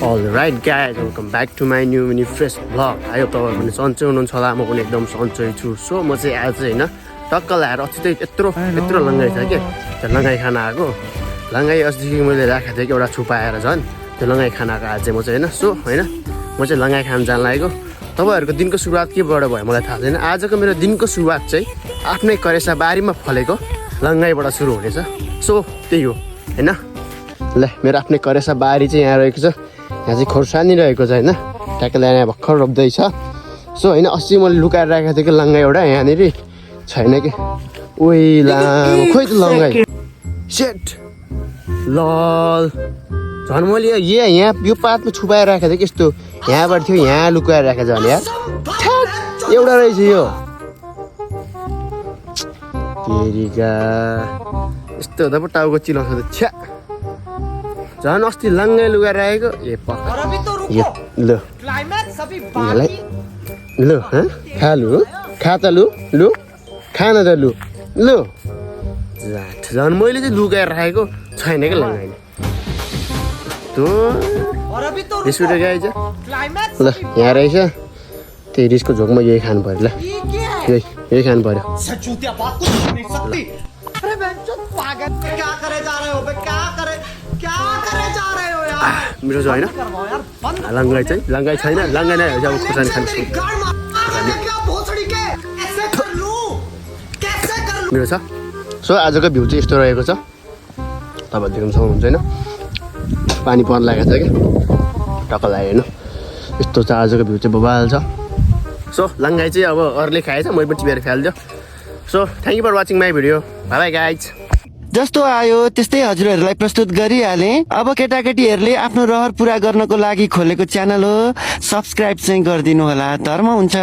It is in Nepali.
Alright guys, welcome back to my new mini fresh vlog. आयो तपाईहरु पनि सन्चै हुनुहुन्छ होला म पनि एकदम सन्चै छु सो म चाहिँ आज हैन टक्क लाएर अस्ति यत्रो लङ्गाई छ के त्यो लङ्गाई खान आएको लङ्गाई अस्तिदेखि मैले राखेको थिएँ एउटा छुपाएर झन् त्यो लङ्गाई खान आएको आज चाहिँ म चाहिँ हैन सो हैन म चाहिँ लङ्गाई खान जान लागेको तपाईहरुको दिनको सुरुवात केबाट भयो मलाई थाहा छैन आजको मेरो दिनको सुरुवात चाहिँ आफ्नै करेसा बारीमा फलेको लङ्गाईबाट सुरु हुनेछ सो त्यही हो हैन ल मेरो आफ्नै करेसा बारी चाहिँ यहाँ रहेको छ यहाँ चाहिँ खोर्सानी रहेको छ हैन ट्याक्कै यहाँ भर्खर रोप्दैछ सो हैन अस्ति मैले लुकाएर राखेको थिएँ कि लङ्गाई एउटा यहाँनिर छैन कि ओइ लाम खोइ त लङ्गाई सेट लल झन् मैले यहाँ यो पातमा छुपाएर राखेको थिएँ कि यस्तो यहाँबाट थियो यहाँ लुकाएर राखेको झन् यार एउटा रहेछ यो तेरिका यस्तो त पो टाउको चिलाउँछ त छ्या झन् अस्ति लङ्गाई लुगाएर राखेको ए ल ल खा लु खा त लु लु खान त लु लु झन् मैले चाहिँ लुगाएर राखेको छैन क्या लङ्गाई त्यो रिस उठेको गाई चाहिँ ल यहाँ रहेछ त्यही रिसको झोकमा यही खानु पर्यो ल यही खानु पर्यो मिठो छ होइन लङ्गाई चाहिँ लङ्गाई छैन लङ्गाई नै अब खोर्सानी खानु मिठो छ सो आजको भ्यू चाहिँ यस्तो रहेको छ तपाईँहरू देख्नु सक्नुहुन्छ होइन पानी पर्न लागेको छ कि टक्क लाग्यो होइन यस्तो छ आजको भ्यू चाहिँ बबाल छ सो लङ्गाई चाहिँ अब अरूले खाएछ मैले पनि टिपेर फालिदियो so thank you for watching my video bye bye guys जस्तो आयो त्यस्तै हजुरहरूलाई प्रस्तुत गरिहाले अब केटाकेटीहरूले आफ्नो रहर पुरा गर्नको लागि खोलेको च्यानल हो सब्सक्राइब चाहिँ गरिदिनु होला धर्म हुन्छ